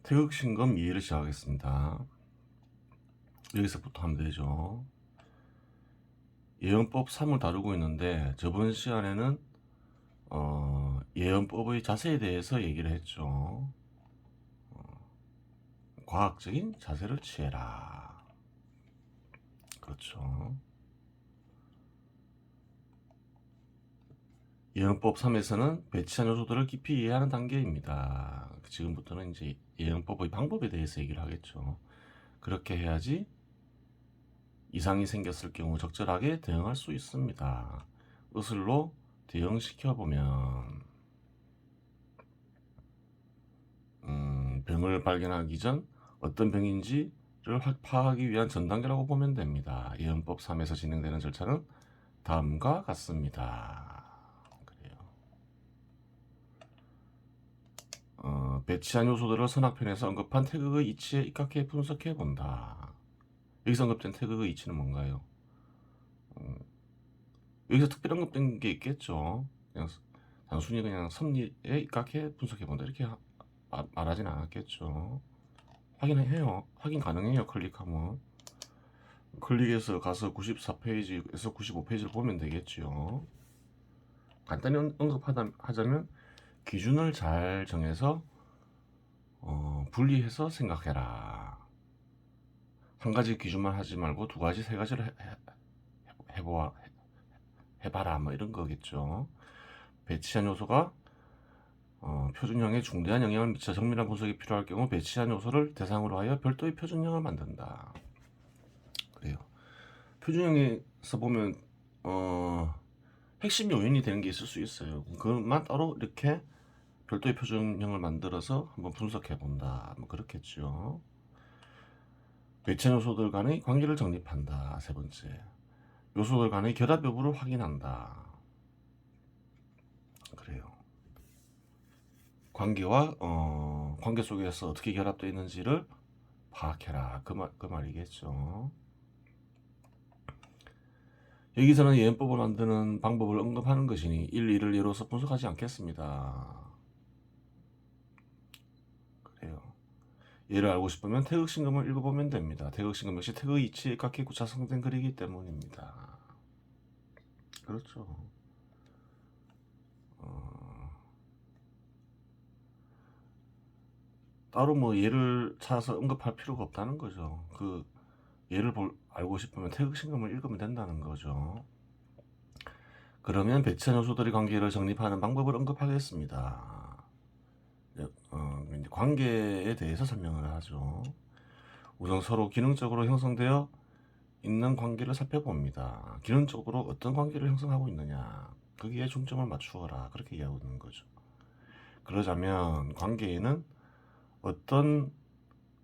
태극신검 이해를 시작하겠습니다. 여기서부터 하면 되죠. 예언법 3을 다루고 있는데 저번 시간에는 예언법의 자세에 대해서 얘기를 했죠. 과학적인 자세를 취해라. 그렇죠. 예언법 3에서는 배치한 요소들을 깊이 이해하는 단계입니다. 지금부터는 이제 예언법의 방법에 대해서 얘기를 하겠죠. 그렇게 해야지 이상이 생겼을 경우 적절하게 대응할 수 있습니다. 의술로 대응시켜보면 병을 발견하기 전 어떤 병인지를 파악하기 위한 전 단계라고 보면 됩니다. 예언법 3에서 진행되는 절차는 다음과 같습니다. 그래요. 배치한 요소들을 선악편에서 언급한 태극의 이치에 입각해 분석해 본다. 여기서 언급된 태극의 이치는 뭔가요? 여기서 특별히 언급된 게 있겠죠. 그냥 단순히 그냥 섭리에 입각해 분석해 본다 이렇게 말하진 않았겠죠. 확인해요. 확인 가능해요. 클릭하면. 클릭해서 가서 94페이지에서 95페이지를 보면 되겠죠. 간단히 언급하자면 기준을 잘 정해서 분리해서 생각해라. 한 가지 기준만 하지 말고 두 가지, 세 가지를 해봐라. 뭐 이런 거겠죠. 배치한 요소가 표준형에 중대한 영향을 미쳐 정밀한 분석이 필요할 경우 배치한 요소를 대상으로 하여 별도의 표준형을 만든다. 그래요. 표준형에서 보면 핵심 요인이 되는 게 있을 수 있어요. 그것만 따로 이렇게 별도의 표준형을 만들어서 한번 분석해 본다. 뭐 그렇겠죠. 배치한 요소들 간의 관계를 정립한다. 세 번째, 요소들 간의 결합 여부를 확인한다. 그래요. 관계와 관계 속에서 어떻게 결합되어 있는지를 파악해라. 그 말이겠죠. 여기서는 예언법을 만드는 방법을 언급하는 것이니 일일을 예로서 분석하지 않겠습니다. 그래요. 예를 알고 싶으면 태극신검을 읽어보면 됩니다. 태극신검 역시 태극 이치에 각기 구차성된 글이기 때문입니다. 그렇죠. 따로 뭐 예를 찾아서 언급할 필요가 없다는 거죠. 그 예를 알고 싶으면 태극신검을 읽으면 된다는 거죠. 그러면 배치한 요소들의 관계를 정립하는 방법을 언급하겠습니다. 이제 관계에 대해서 설명을 하죠. 우선 서로 기능적으로 형성되어 있는 관계를 살펴봅니다. 기능적으로 어떤 관계를 형성하고 있느냐, 거기에 중점을 맞추어라. 그렇게 이야기하는 거죠. 그러자면 관계에는 어떤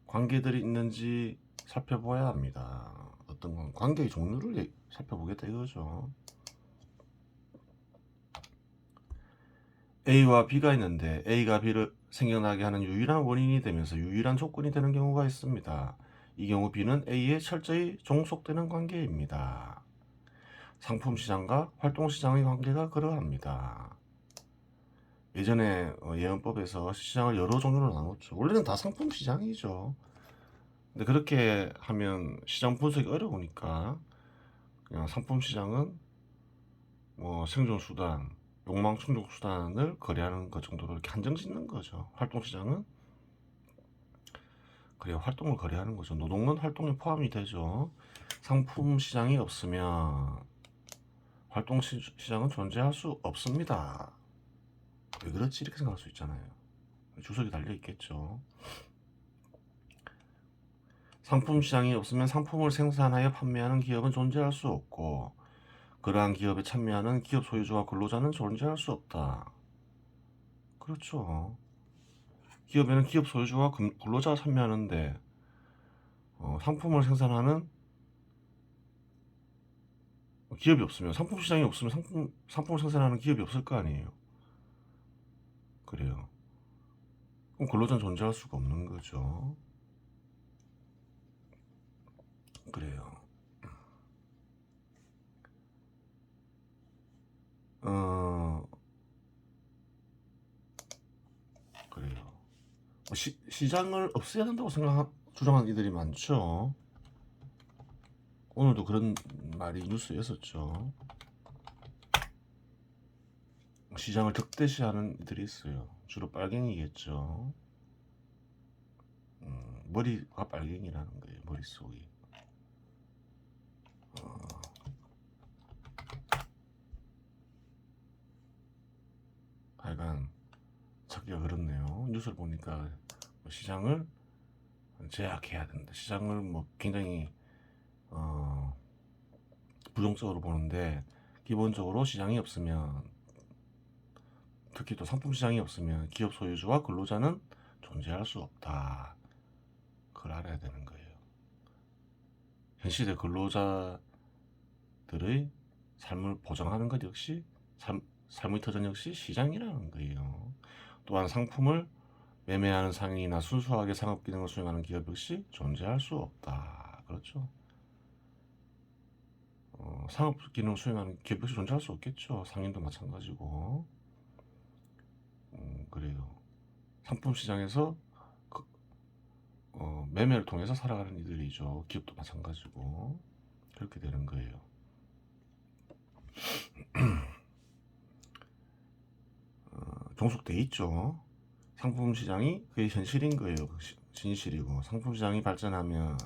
관계들이 있는지 살펴봐야 합니다. 어떤 관계의 종류를 살펴보겠다 이거죠. A와 B가 있는데 A가 B를 생겨나게 하는 유일한 원인이 되면서 유일한 조건이 되는 경우가 있습니다. 이 경우 B는 A에 철저히 종속되는 관계입니다. 상품시장과 활동시장의 관계가 그러합니다. 예전에 예언법에서 시장을 여러 종류로 나눴죠. 원래는 다 상품시장이죠. 근데 그렇게 하면 시장 분석이 어려우니까 그냥 상품시장은 뭐 생존수단, 욕망 충족 수단을 거래하는 것 정도로 이렇게 한정 짓는 거죠. 활동시장은 그래 활동을 거래하는 거죠. 노동은 활동에 포함이 되죠. 상품 시장이 없으면 활동 시장은 존재할 수 없습니다. 왜 그렇지 이렇게 생각할 수 있잖아요. 주석이 달려 있겠죠. 상품 시장이 없으면 상품을 생산하여 판매하는 기업은 존재할 수 없고 그러한 기업에 참여하는 기업 소유주와 근로자는 존재할 수 없다. 그렇죠. 기업에는 기업 소유주와 근로자가 참여하는데 상품을 생산하는 기업이 없으면 상품 시장이 없으면 상품을 생산하는 기업이 없을 거 아니에요. 그래요. 그럼 근로자는 존재할 수가 없는 거죠. 그래요. 그래요. 시장을 없애야 된다고 주장하는 이들이 많죠. 오늘도 그런 말이 뉴스에 있었죠. 시장을 적대시하는 이들이 있어요. 주로 빨갱이겠죠. 머리가 빨갱이라는 거예요. 머릿속이. 하여간 찾기가 그렇네요. 뉴스를 보니까 시장을 제약해야 된다. 시장을 뭐 굉장히 부정적으로 보는데, 기본적으로 시장이 없으면, 특히 또 상품 시장이 없으면 기업 소유주와 근로자는 존재할 수 없다. 그걸 알아야 되는 거예요. 현 시대 근로자들의 삶을 보장하는 것 역시 삶의 터전 역시 시장이라는 거예요. 또한 상품을 매매하는 상인이나 순수하게 상업 기능을 수행하는 기업 역시 존재할 수 없다. 그렇죠. 상업 기능을 수행하는 기업 역시 존재할 수 없겠죠. 상인도 마찬가지고. 그래요. 상품 시장에서 매매를 통해서 살아가는 이들이죠. 기업도 마찬가지고. 그렇게 되는 거예요. 종속돼 있죠. 상품 시장이 그게 현실인 거예요. 진실이고, 상품 시장이 발전하면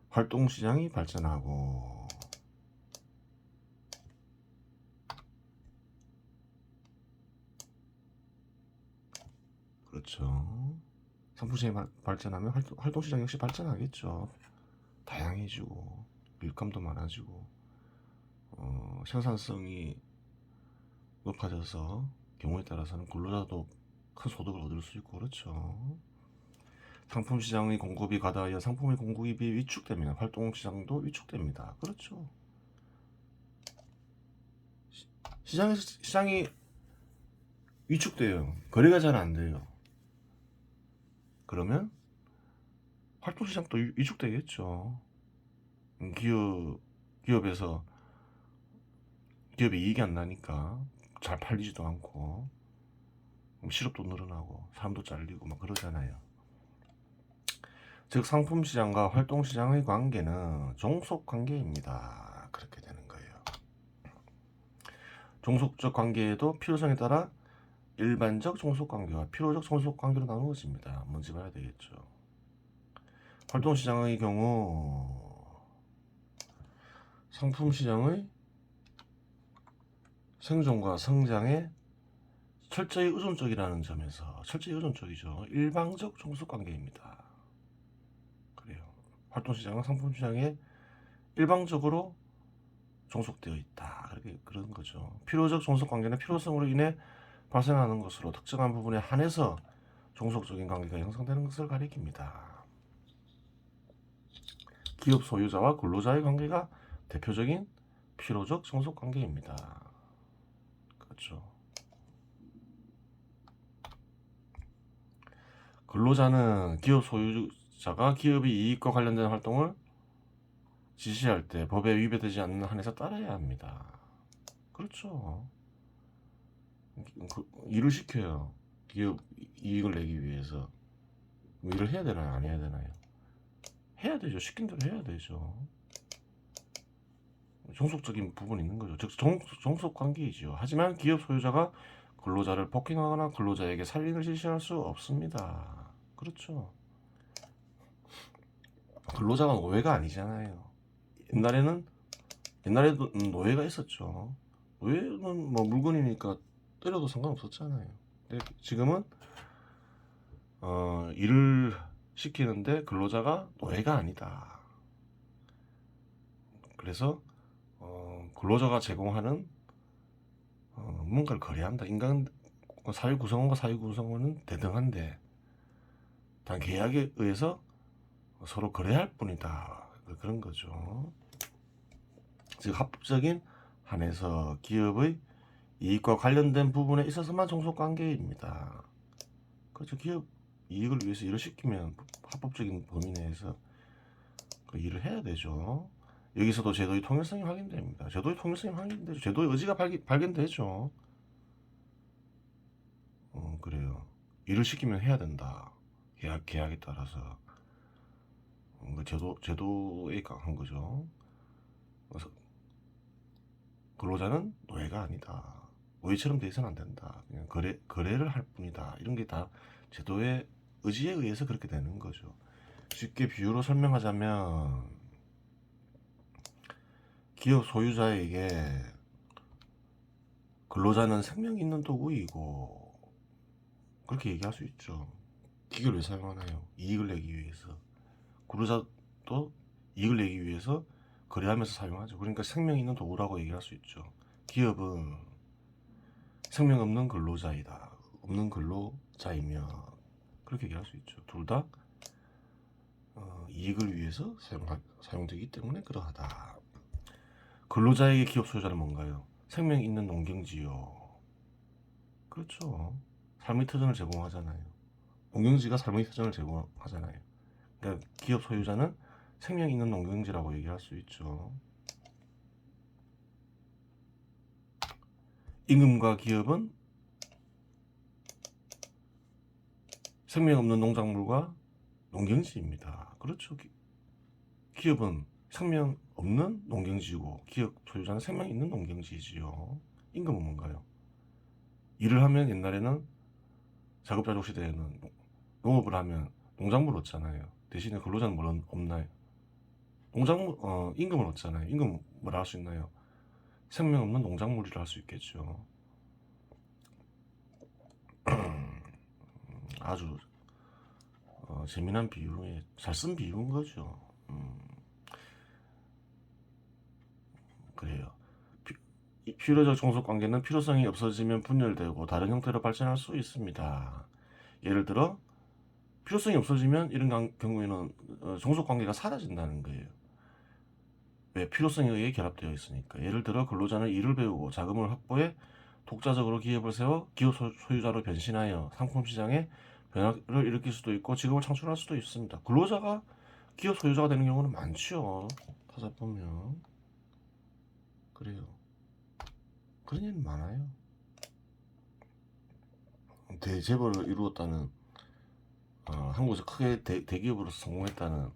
활동 시장이 발전하고, 그렇죠. 상품 시장이 발전하면 활동 시장 역시 발전하겠죠. 다양해지고, 일감도 많아지고, 생산성이 높아져서 경우에 따라서는 근로자도 큰 소득을 얻을 수 있고, 그렇죠. 상품 시장의 공급이 과다하여 상품의 공급이 위축됩니다. 활동 시장도 위축됩니다. 그렇죠. 시장이 위축돼요. 거래가 잘 안 돼요. 그러면 활동 시장도 위축되겠죠. 기업에서 기업에 이익이 안 나니까 잘 팔리지도 않고, 실업도 늘어나고 사람도 잘리고 막 그러잖아요. 즉 상품 시장과 활동 시장의 관계는 종속 관계입니다. 그렇게 되는 거예요. 종속적 관계에도 필요성에 따라 일반적 종속 관계와 필요적 종속 관계로 나누어집니다. 뭔지 봐야 되겠죠. 활동 시장의 경우 상품 시장의 생존과 성장에 철저히 의존적이라는 점에서 철저히 의존적이죠. 일방적 종속 관계입니다. 그래요. 활동 시장은 상품 시장에 일방적으로 종속되어 있다. 그런 거죠. 필요적 종속 관계는 필요성으로 인해 발생하는 것으로 특정한 부분에 한해서 종속적인 관계가 형성되는 것을 가리킵니다. 기업 소유자와 근로자의 관계가 대표적인 필요적 종속 관계입니다. 그렇죠. 근로자는 기업 소유자가 기업의 이익과 관련된 활동을 지시할 때 법에 위배되지 않는 한에서 따라야 합니다. 그렇죠. 일을 시켜요. 기업 이익을 내기 위해서. 일을 해야 되나요? 안 해야 되나요? 해야 되죠. 시킨 대로 해야 되죠. 종속적인 부분이 있는 거죠. 즉 종속 관계이죠. 하지만 기업 소유자가 근로자를 폭행하거나 근로자에게 살인을 지시할 수 없습니다. 그렇죠. 근로자가 노예가 아니잖아요. 옛날에도 노예가 있었죠. 노예는 뭐 물건이니까 때려도 상관없었잖아요. 근데 지금은 일을 시키는데 근로자가 노예가 아니다. 그래서 근로자가 제공하는 뭔가를 거래한다. 인간 사회 구성원과 사회 구성원은 대등한데 단 계약에 의해서 서로 거래할 뿐이다. 그런 거죠. 즉 합법적인 한에서 기업의 이익과 관련된 부분에 있어서만 종속관계입니다. 그렇죠. 기업 이익을 위해서 일을 시키면 합법적인 범위 내에서 그 일을 해야 되죠. 여기서도 제도의 통일성이 확인됩니다. 제도의 통일성이 확인되죠. 제도의 의지가 발견되죠. 그래요. 일을 시키면 해야 된다. 계약에 따라서. 제도에 강한 거죠. 그래서 근로자는 노예가 아니다. 노예처럼 돼 있어는 안 된다. 그냥 거래를 할 뿐이다. 이런 게 다 제도의 의지에 의해서 그렇게 되는 거죠. 쉽게 비유로 설명하자면 기업 소유자에게 근로자는 생명 있는 도구이고 그렇게 얘기할 수 있죠. 기계를 왜 사용하나요? 이익을 내기 위해서. 근로자도 이익을 내기 위해서 거래하면서 사용하죠. 그러니까 생명 있는 도구라고 얘기할 수 있죠. 기업은 생명 없는 근로자이다. 없는 근로자이며 그렇게 얘기할 수 있죠. 둘 다 이익을 위해서 사용되기 때문에 그러하다. 근로자에게 기업 소유자는 뭔가요? 생명 있는 농경지요. 그렇죠. 삶의 터전을 제공하잖아요. 농경지가 삶의 터전을 제공하잖아요. 그러니까 기업 소유자는 생명 있는 농경지라고 얘기할 수 있죠. 임금과 기업은 생명 없는 농작물과 농경지입니다. 그렇죠. 기업은 생명 없는 농경지고 기업 소유자는 생명 있는 농경지지요. 임금은 뭔가요? 일을 하면 옛날에는 자급자족 시대에는 농업을 하면 농작물 얻잖아요. 대신에 근로자는 뭘 없나요? 임금을 얻잖아요. 임금 뭐라 할 수 있나요? 생명 없는 농작물이라 할 수 있겠죠. 아주 재미난 비유에 잘 쓴 비유인 거죠. 그래요. 필요적 종속 관계는 필요성이 없어지면 분열되고 다른 형태로 발전할 수 있습니다. 예를 들어 필요성이 없어지면 이런 경우에는 종속 관계가 사라진다는 거예요. 왜? 필요성에 의해 결합되어 있으니까. 예를 들어 근로자는 일을 배우고 자금을 확보해 독자적으로 기업을 세워 기업 소유자로 변신하여 상품 시장에 변화를 일으킬 수도 있고 직업을 창출할 수도 있습니다. 근로자가 기업 소유자가 되는 경우는 많죠. 타자 보면 그래요. 그런 일은 많아요. 대재벌을 이루었다는 한국에서 크게 대기업으로서 성공했다는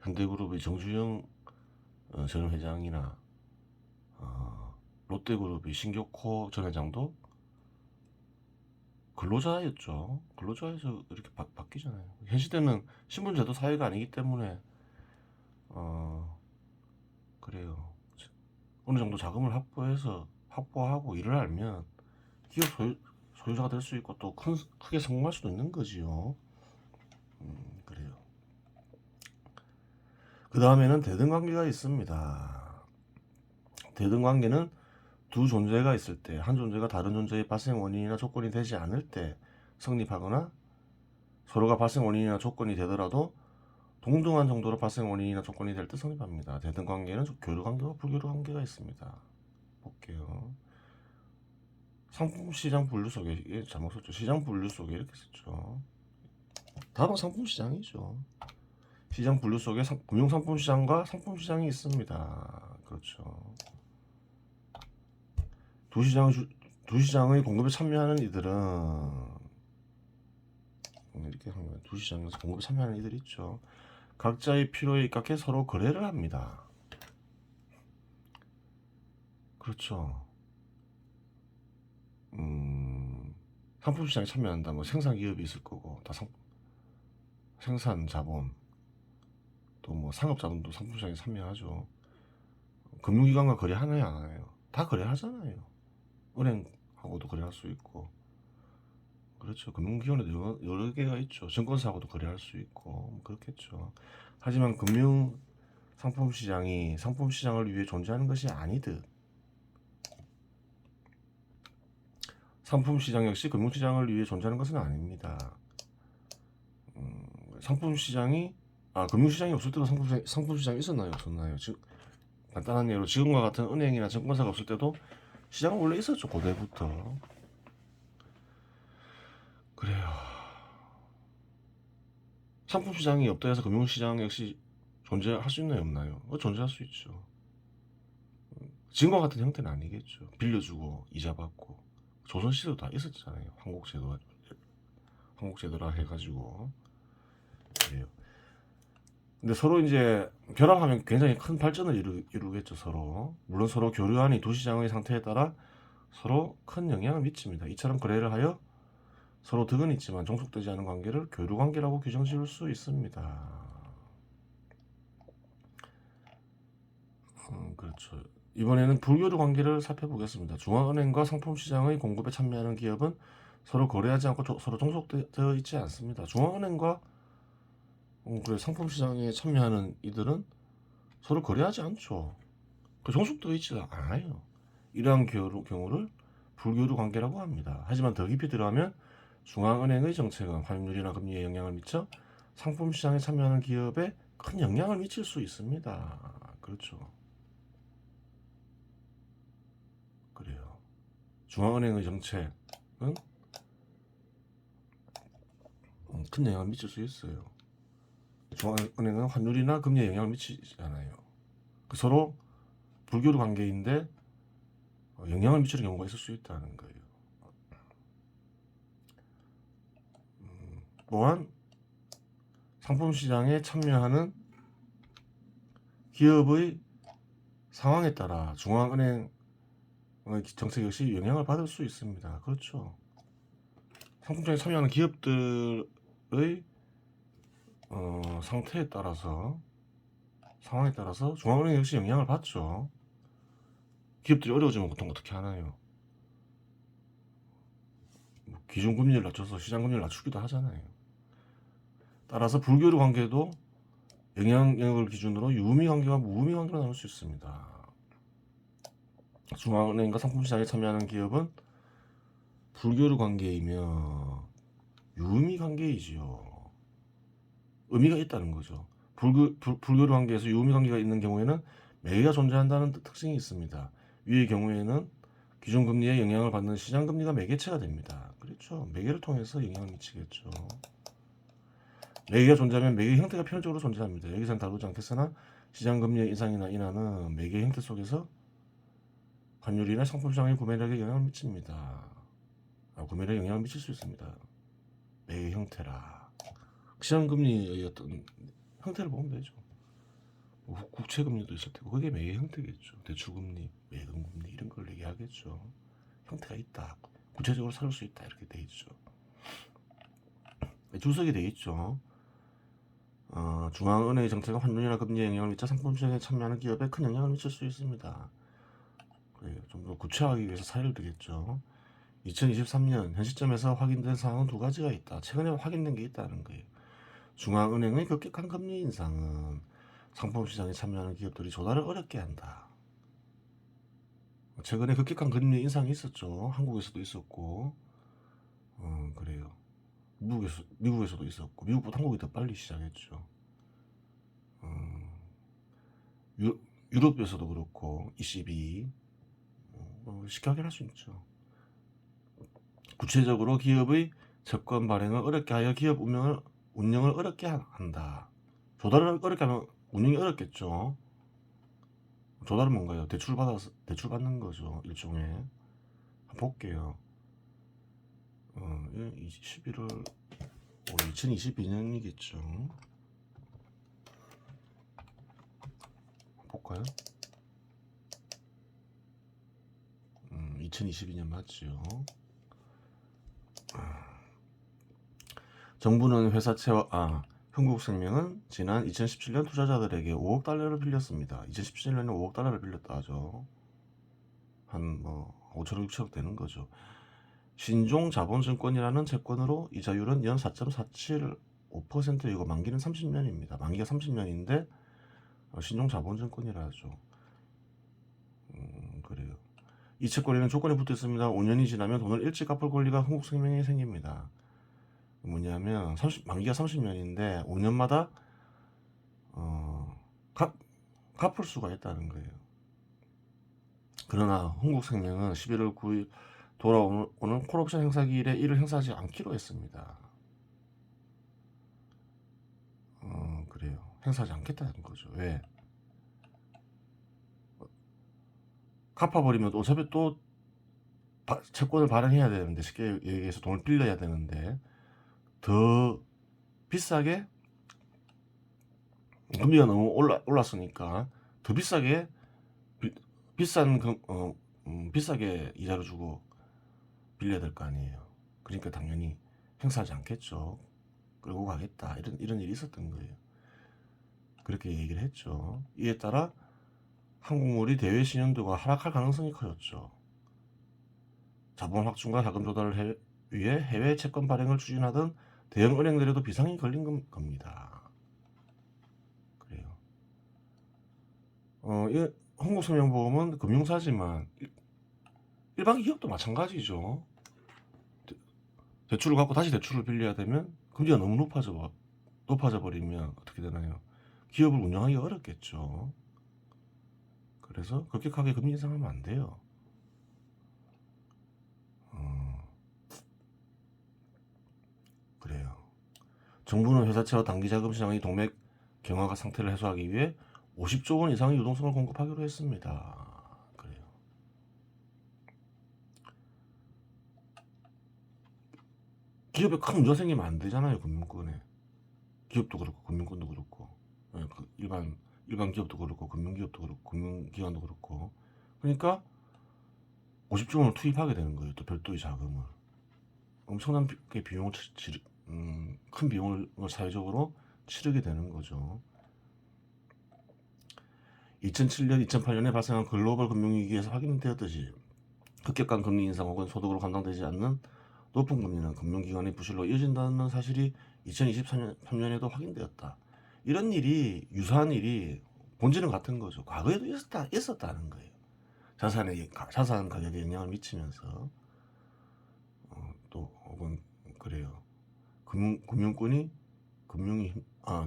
현대그룹의 정주영 전 회장이나 롯데그룹의 신격호 전 회장도 근로자였죠. 근로자에서 이렇게 바뀌잖아요. 현 시대는 신분제도 사회가 아니기 때문에 그래요. 어느 정도 자금을 확보하고 일을 알면 기업 소유자가 될 수 있고 또 크게 성공할 수도 있는 거지요. 그래요. 그 다음에는 대등관계가 있습니다. 대등관계는 두 존재가 있을 때 한 존재가 다른 존재의 발생 원인이나 조건이 되지 않을 때 성립하거나 서로가 발생 원인이나 조건이 되더라도 동등한 정도로 발생 원인이나 조건이 될 때 성립합니다. 대등관계는 교류관계와 불교류관계가 있습니다. 볼게요. 상품시장 분류 속에 이게 잘못 썼죠. 시장 분류 속에 이렇게 썼죠. 답은 상품시장이죠. 시장 분류 속에 금융상품시장과 상품시장이 있습니다. 그렇죠. 두 시장의 공급에 참여하는 이들은 이렇게 하는 거예요. 두 시장에서 공급에 참여하는 이들이 있죠. 각자의 필요에 입각해 서로 거래를 합니다. 그렇죠. 상품시장에 참여한다. 뭐 생산기업이 있을 거고 다 생산자본 또 뭐 상업자본도 상품시장에 참여하죠. 금융기관과 거래하나요 안 하나요? 다 거래하잖아요. 은행하고도 거래할 수 있고 그렇죠. 금융기관에도 여러 개가 있죠. 증권사하고도 거래할 수 있고 뭐 그렇겠죠. 하지만 금융 상품시장이 상품시장을 위해 존재하는 것이 아니듯 상품시장 역시 금융시장을 위해 존재하는 것은 아닙니다. 금융시장이 없을 때도 상품시장이 있었나요? 없었나요? 간단한 예로 지금과 같은 은행이나 증권사가 없을 때도 시장은 원래 있었죠. 고대부터. 그래요. 상품시장이 없다 해서 금융시장 역시 존재할 수 있나요? 없나요? 존재할 수 있죠. 지금과 같은 형태는 아니겠죠. 빌려주고 이자 받고 조선시대도 다 있었잖아요. 한국제도라 해가지고. 그래요. 근데 서로 이제 결합하면 굉장히 큰 발전을 이루겠죠. 서로. 물론 서로 교류하는 두 시장의 상태에 따라 서로 큰 영향을 미칩니다. 이처럼 거래를 하여 서로 득은 있지만 종속되지 않은 관계를 교류관계라고 규정 지을 수 있습니다. 그렇죠. 이번에는 불교류 관계를 살펴보겠습니다. 중앙은행과 상품시장의 공급에 참여하는 기업은 서로 거래하지 않고 서로 종속되어 있지 않습니다. 중앙은행과 그래 상품시장에 참여하는 이들은 서로 거래하지 않죠. 종속되어 있지 않아요. 이러한 경우를 불교류 관계라고 합니다. 하지만 더 깊이 들어가면 중앙은행의 정책은 환율이나 금리에 영향을 미쳐 상품시장에 참여하는 기업에 큰 영향을 미칠 수 있습니다. 그렇죠. 그래요. 중앙은행의 정책은 큰 영향을 미칠 수 있어요. 중앙은행은 환율이나 금리에 영향을 미치지 않아요. 서로 불교류 관계인데 영향을 미치는 경우가 있을 수 있다는 거예요. 또한 상품시장에 참여하는 기업의 상황에 따라 중앙은행의 정책 역시 영향을 받을 수 있습니다. 그렇죠. 상품시장에 참여하는 기업들의 상태에 따라서 상황에 따라서 중앙은행 역시 영향을 받죠. 기업들이 어려워지면 보통 어떻게 하나요? 기준금리를 낮춰서 시장금리를 낮추기도 하잖아요. 따라서 불교류 관계도 영향력을 기준으로 유의미관계와 무의미관계로 나눌 수 있습니다. 중앙은행과 상품시장에 참여하는 기업은 불교류 관계이며 유의미관계이지요. 의미가 있다는 거죠. 불교류 관계에서 유의미관계가 있는 경우에는 매개가 존재한다는 특징이 있습니다. 위의 경우에는 기준금리에 영향을 받는 시장금리가 매개체가 됩니다. 그렇죠. 매개를 통해서 영향을 미치겠죠. 매개가 존재하면 매개 형태가 필연적으로 존재합니다. 여기서는 다루지 않겠으나 시장금리의 인상이나 인하는 매개 형태 속에서 환율이나 상품시장의 구매력에 영향을 미칩니다. 구매력에 영향을 미칠 수 있습니다. 매개 형태라. 시장금리의 어떤 형태를 보면 되죠. 국채금리도 있을 테고 그게 매개 형태겠죠. 대출금리, 예금금리 이런 걸 얘기하겠죠. 형태가 있다. 구체적으로 살을 수 있다. 이렇게 돼 있죠. 주석이 돼 있죠. 중앙은행의 정책은 환율이나 금리에 영향을 미쳐 상품시장에 참여하는 기업에 큰 영향을 미칠 수 있습니다. 좀 더 구체화하기 위해서 사례를 들겠죠. 2023년 현 시점에서 확인된 사항은 두 가지가 있다. 최근에 확인된 게 있다는 거예요. 중앙은행의 급격한 금리 인상은 상품시장에 참여하는 기업들이 조달을 어렵게 한다. 최근에 급격한 금리 인상이 있었죠. 한국에서도 있었고, 그래요. 미국에서도 있었고, 미국보다 한국이 더 빨리 시작했죠. 유럽에서도 그렇고, ECB, 쉽게 확인할 수 있죠. 구체적으로 기업의 채권 발행을 어렵게 하여 기업 운영을 어렵게 한다. 조달을 어렵게 하면 운영이 어렵겠죠. 조달은 뭔가요? 대출 받는 거죠. 일종의. 한번 볼게요. 11월 2022년이겠죠. 볼까요? 2022년 맞죠. 정부는 흥국생명은 지난 2017년 투자자들에게 5억 달러를 빌렸습니다. 2017년에 5억 달러를 빌렸다 하죠. 한 5천억 6천억 되는 거죠. 신종자본증권이라는 채권으로 이자율은 연 4.475%이고 만기는 30년입니다. 만기가 30년인데 신종자본증권이라 하죠. 그래요. 이 채권에는 조건이 붙어 있습니다. 5년이 지나면 돈을 일찍 갚을 권리가 흥국생명에 생깁니다. 뭐냐면 만기가 30년인데 5년마다 갚을 수가 있다는 거예요. 그러나 흥국생명은 11월 9일 돌아오는 콜옵션 행사기일에 이를 행사하지 않기로 했습니다. 그래요. 행사하지 않겠다는 거죠. 왜? 갚아버리면 어차피 또 채권을 발행해야 되는데, 쉽게 얘기해서 돈을 빌려야 되는데 더 비싸게, 금리가 너무 올랐으니까 더 비싸게 비싼 비싸게 이자를 주고 빌려야 될 거 아니에요. 그러니까 당연히 행사하지 않겠죠. 끌고 가겠다, 이런 일이 있었던 거예요. 그렇게 얘기를 했죠. 이에 따라 한국물이 대외 신용도가 하락할 가능성이 커졌죠. 자본 확충과 자금 조달을 위해 해외 채권 발행을 추진하던 대형 은행들에도 비상이 걸린 겁니다. 그래요. 이 한국생명보험은 금융사지만 일반 기업도 마찬가지죠. 대출을 갖고 다시 대출을 빌려야 되면 금리가 너무 높아져 버리면 어떻게 되나요? 기업을 운영하기 어렵겠죠. 그래서 급격하게 금리 인상하면 안 돼요. 그래요. 정부는 회사채와 단기자금 시장의 동맥 경화가 상태를 해소하기 위해 50조 원 이상의 유동성을 공급하기로 했습니다. 그래요. 기업에 큰 문제가 생기면 안 되잖아요, 금융권에. 기업도 그렇고 금융권도 그렇고, 일반 기업도 그렇고 금융기업도 그렇고 금융기관도 그렇고. 그러니까 50조 원을 투입하게 되는 거예요. 또 별도의 자금을. 엄청난 비용을 큰 비용을 사회적으로 치르게 되는 거죠. 2007년, 2008년에 발생한 글로벌 금융위기에서 확인되었듯이 급격한 금리 인상 혹은 소득으로 감당되지 않는 높은 금리는 금융기관의 부실로 이어진다는 사실이 2023년에도 확인되었다. 이런 일이, 유사한 일이 본질은 같은 거죠. 과거에도 있었다는 거예요. 자산 가격에 영향을 미치면서 또 혹은 그래요.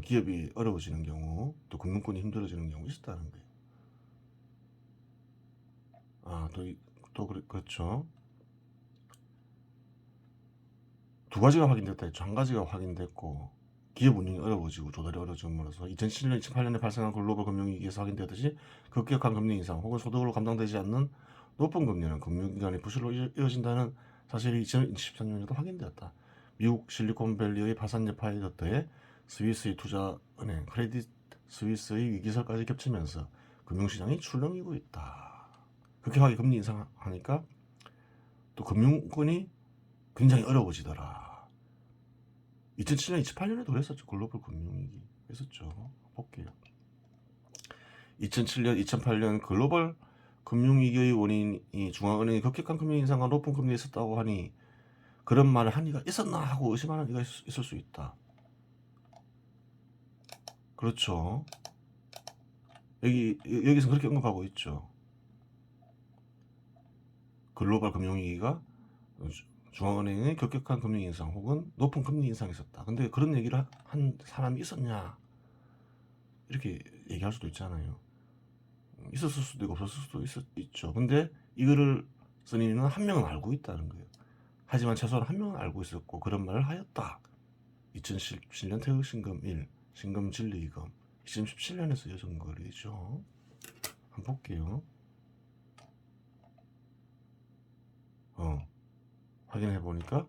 기업이 어려워지는 경우, 또 금융권이 힘들어지는 경우 있었다는 거예요. 그렇죠. 두 가지가 확인됐다 했죠. 한 가지가 확인됐고, 기업 운영이 어려워지고 조달이 어려워짐으로써 2007년, 2008년에 발생한 글로벌 금융위기에서 확인되었듯이 급격한 금리 인상 혹은 소득으로 감당되지 않는 높은 금리는 금융기관의 부실로 이어진다는 사실이 2023년에도 확인되었다. 미국 실리콘밸리의 파산 여파에 덧대해 스위스의 투자은행 크레딧 스위스의 위기설까지 겹치면서 금융시장이 출렁이고 있다. 급격하게 금리 인상하니까 또 금융권이 굉장히 어려워지더라. 2007년, 2008년에도 그랬었죠. 글로벌 금융위기 했었죠. 볼게요. 2007년, 2008년 글로벌 금융위기의 원인이 중앙은행이 급격한 금리 인상과 높은 금리에 있었다고 하니 그런 말을 한 이가 있었나 하고 의심하는 이가 있을 수 있다. 그렇죠. 여기서 그렇게 언급하고 있죠. 글로벌 금융위기가 중앙은행의 급격한 금리 인상 혹은 높은 금리 인상이 있었다. 근데 그런 얘기를 한 사람이 있었냐? 이렇게 얘기할 수도 있잖아요. 있었을 수도 있고 없었을 수도 있죠. 근데 이거를 쓴 이는 한 명은 알고 있다는 거예요. 하지만 최소한 한 명은 알고 있었고 그런 말을 하였다. 2017년 퇴직신금 1, 신금 진리이금 2017년에서 이어진 거리죠. 한번 볼게요. 확인해 보니까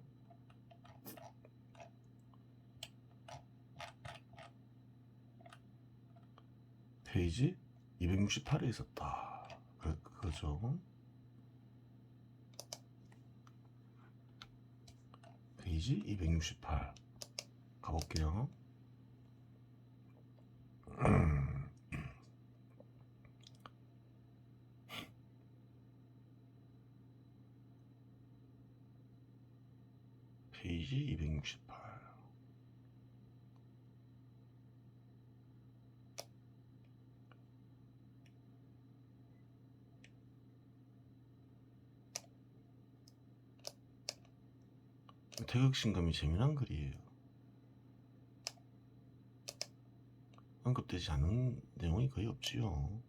페이지 268에 있었다. 그거죠. 페이지 268 가볼게요. 페이지 268. 태극신금이 재미난 글이에요. 언급되지 않은 내용이 거의 없지요.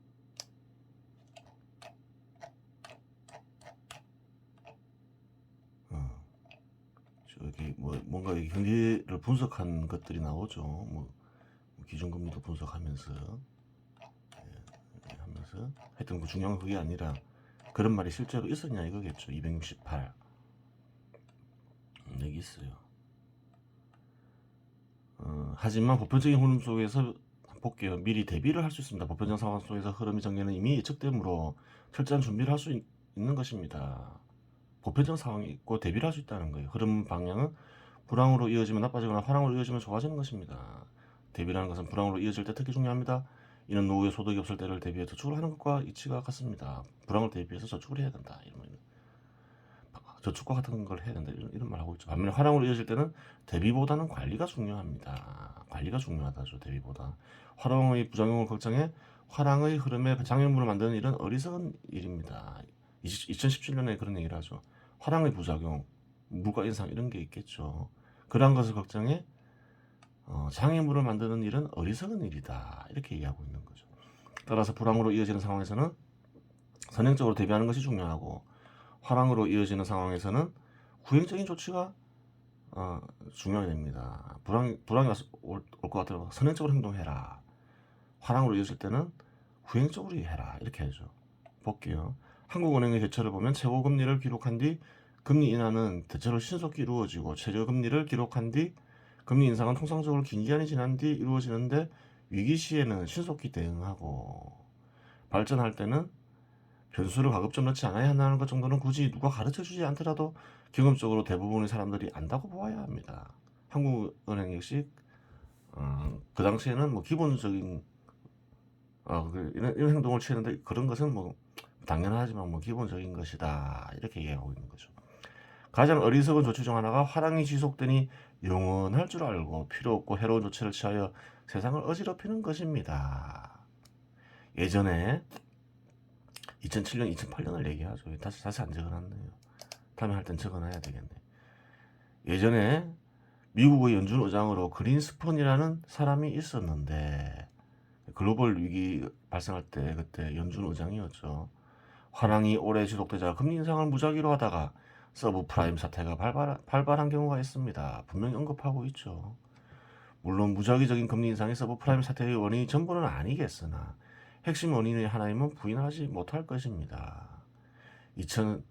저기 뭔가 경제를 분석한 것들이 나오죠. 기준금리도 분석하면서 하여튼 중요한 건 그게 아니라 그런 말이 실제로 있었냐 이거겠죠. 268 여기 있어요. 하지만 보편적인 흐름 속에서 볼게요. 미리 대비를 할 수 있습니다. 보편적 상황 속에서 흐름이 전개는 이미 예측되므로 철저한 준비를 할 수 있는 것입니다. 보편적 상황이 있고 대비를 할 수 있다는 거예요. 흐름 방향은 불황으로 이어지면 나빠지거나 화랑으로 이어지면 좋아지는 것입니다. 대비라는 것은 불황으로 이어질 때 특히 중요합니다. 이는 노후에 소득이 없을 때를 대비해 저축을 하는 것과 이치가 같습니다. 불황을 대비해서 저축을 해야 된다. 이런 저축과 같은 걸 해야 된다. 이런 말 하고 있죠. 반면에 화랑으로 이어질 때는 대비보다는 관리가 중요합니다. 관리가 중요하다죠. 대비보다. 화랑의 부작용을 걱정해 화랑의 흐름에 장애물을 만드는 일은 어리석은 일입니다. 2017년에 그런 얘기를 하죠. 화랑의 부작용, 물가 인상 이런 게 있겠죠. 그러한 것을 걱정해 장애물을 만드는 일은 어리석은 일이다. 이렇게 얘기하고 있는 거죠. 따라서 불황으로 이어지는 상황에서는 선행적으로 대비하는 것이 중요하고 화랑으로 이어지는 상황에서는 구행적인 조치가 중요하게 됩니다. 불황이 올 것 같더라도 선행적으로 행동해라. 화랑으로 이어질 때는 구행적으로 해라. 이렇게 하죠. 볼게요. 한국은행의 대처를 보면 최고금리를 기록한 뒤 금리 인하는 대체로 신속히 이루어지고 최저금리를 기록한 뒤 금리 인상은 통상적으로 긴 기간이 지난 뒤 이루어지는데 위기 시에는 신속히 대응하고 발전할 때는 변수를 가급적 넣지 않아야 한다는 것 정도는 굳이 누가 가르쳐주지 않더라도 경험적으로 대부분의 사람들이 안다고 보아야 합니다. 한국은행 역시 그 당시에는 뭐 기본적인 이런 행동을 취했는데 그런 것은 뭐 당연하지만 뭐 기본적인 것이다 이렇게 얘기하고 있는 거죠. 가장 어리석은 조치 중 하나가 화랑이 지속되니 영원할 줄 알고 필요 없고 해로운 조치를 취하여 세상을 어지럽히는 것입니다. 예전에 2007년, 2008년을 얘기하죠. 다시 안 적어놨네요. 다음에 할 땐 적어놔야 되겠네. 예전에 미국의 연준 의장으로 그린스펀이라는 사람이 있었는데 글로벌 위기 발생할 때 그때 연준 의장이었죠. 화랑이 오래 지속되자 금리 인상을 무작위로 하다가 서브프라임 사태가 발발한 경우가 있습니다. 분명히 언급하고 있죠. 물론 무작위적인 금리 인상이 서브프라임 사태의 원인이 전부는 아니겠으나 핵심 원인의 하나임은 부인하지 못할 것입니다. 2004년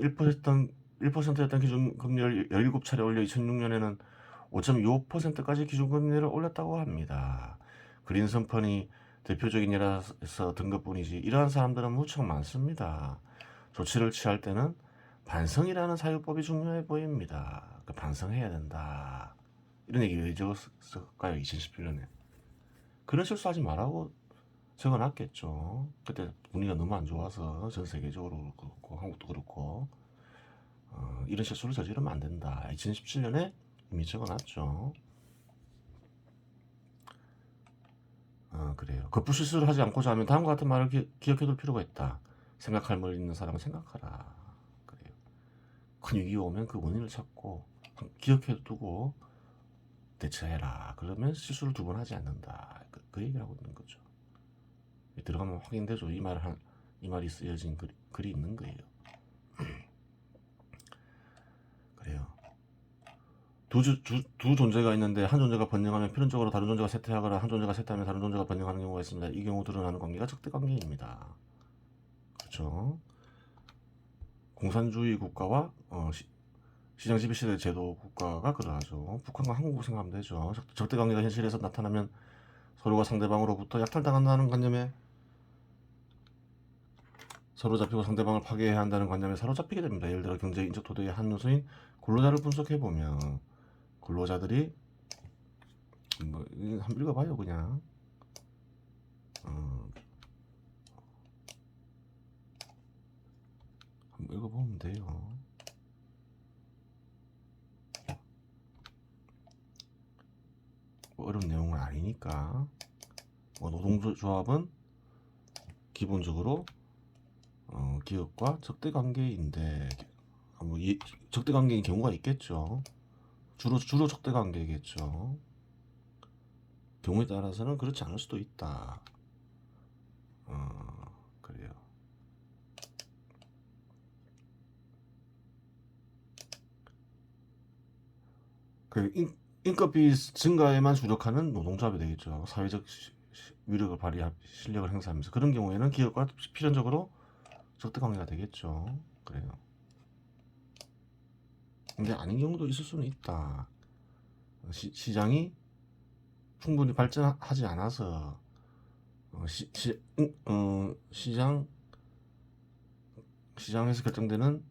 1%였던 기준금리를 17차례 올려 2006년에는 5.25%까지 기준금리를 올렸다고 합니다. 그린스펀이 대표적인 예라서 등급뿐이지 이러한 사람들은 무척 많습니다. 조치를 취할 때는 반성이라는 사유법이 중요해 보입니다. 반성해야 된다. 이런 얘기 왜 적었을까요? 2017년에. 그런 실수하지 말라고 적어놨겠죠. 그때 분위기가 너무 안 좋아서 전 세계적으로 그렇고 한국도 그렇고 이런 실수를 저지르면 안 된다. 2017년에 이미 적어놨죠. 그래요. 급부 실수를 하지 않고자 하면 다음과 같은 말을 기억해둘 필요가 있다. 생각할 물 있는 사람은 생각하라. 그래요. 큰 위기가 오면 그 원인을 찾고 기억해두고 대처해라. 그러면 실수를 두 번 하지 않는다. 그 얘기를 하고 있는 거죠. 들어가면 확인되죠. 이 말이 쓰여진 글이 있는 거예요. 그래요. 두 존재가 있는데 한 존재가 번영하면 필연적으로 다른 존재가 쇠퇴하거나 한 존재가 쇠퇴하면 다른 존재가 번영하는 경우가 있습니다. 이 경우 드러나는 관계가 적대관계입니다. 그렇죠. 공산주의 국가와 시장 지배 시대 제도 국가가 그러하죠. 북한과 한국을 생각하면 되죠. 적대관계가 현실에서 나타나면 서로가 상대방으로부터 약탈당한다는 관념에 서로 잡히고 상대방을 파괴해야 한다는 관념에 사로잡히게 됩니다. 예를 들어 경제 인적 토대의 한 요소인 근로자를 분석해보면 근로자들이 한번 읽어봐요 그냥. 한번 읽어보면 돼요. 뭐 어려운 내용은 아니니까. 노동조합은 기본적으로 기업과 적대관계인데 적대관계인 경우가 있겠죠. 주로 적대관계겠죠. 경우에 따라서는 그렇지 않을 수도 있다. 그래요. 인건비 증가에만 주력하는 노동조합이 되겠죠. 사회적 위력을 발휘할 실력을 행사하면서 그런 경우에는 기업과 필연적으로 적대 관계가 되겠죠. 그래요. 근데 아닌 경우도 있을 수는 있다. 시장이 충분히 발전하지 않아서 시장에서 결정되는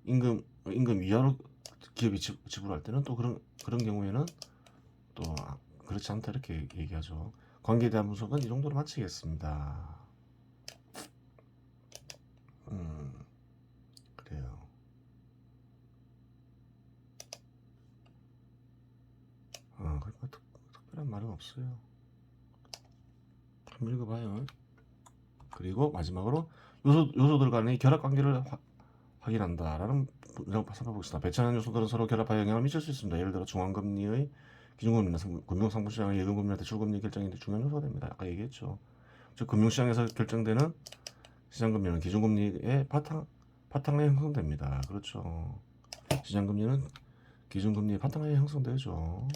임금 이하로 기업이 지불할 때는 또 그런 경우에는 또 그렇지 않다 이렇게 얘기하죠. 관계에 대한 분석은 이 정도로 마치겠습니다. 그래요. 특별한 말은 없어요. 한번 읽어봐요. 그리고 마지막으로 요소들 간의 결합 관계를 확인한다라는 문장 살펴보겠습니다. 배치하는 요소들은 서로 결합하여 영향을 미칠 수 있습니다. 예를 들어 중앙금리의 기준금리나 금융상품시장의 예금금리나 대출금리 결정이 중요한 요소가 됩니다. 아까 얘기했죠. 즉 금융시장에서 결정되는 시장금리는 기준금리의 바탕에 형성됩니다. 그렇죠. 시장금리는 기준금리의 바탕에 형성되죠.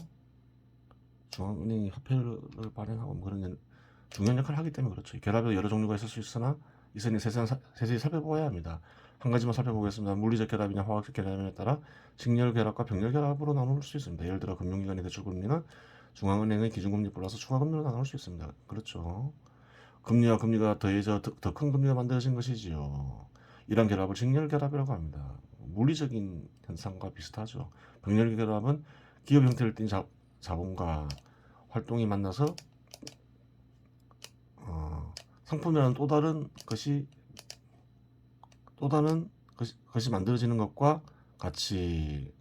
중앙은행이 화폐를 발행하고 뭐 그런 중요한 역할을 하기 때문에 그렇죠. 결합에 여러 종류가 있을 수 있으나 이선이 세세히 살펴보아야 합니다. 한 가지만 살펴보겠습니다. 물리적 결합이냐 화학적 결합에 따라 직렬 결합과 병렬 결합으로 나눌 수 있습니다. 예를 들어 금융기관의 대출금리는 중앙은행의 기준금리 플러스 추가금리로 나눌 수 있습니다. 그렇죠. 금리와 금리가 더해져 더 큰 금리가 만들어진 것이지요. 이런 결합을 직렬 결합이라고 합니다. 물리적인 현상과 비슷하죠. 병렬 결합은 기업 형태를 띤 자본과 활동이 만나서 상품이라는 또 다른 것이 만들어지는 것과 같이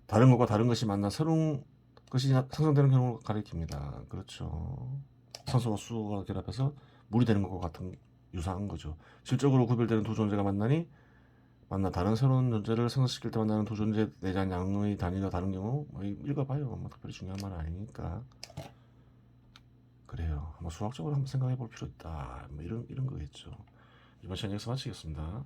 다른 것과 다른 것이 만나 새로운 것이 생성되는 경우를 가리킵니다. 그렇죠. 산소와 수소가 결합해서 물이 되는 것과 같은 유사한 거죠. 질적으로 구별되는 두 존재가 만나 다른 새로운 존재를 생성시킬 때 만나는 두 존재 내장 양의 단위가 다른 경우 읽어봐요. 뭐 특별히 중요한 말은 아니니까. 그래요. 한번 수학적으로 한번 생각해 볼 필요 있다. 뭐 이런 거겠죠. 이번 시간 여기서 마치겠습니다.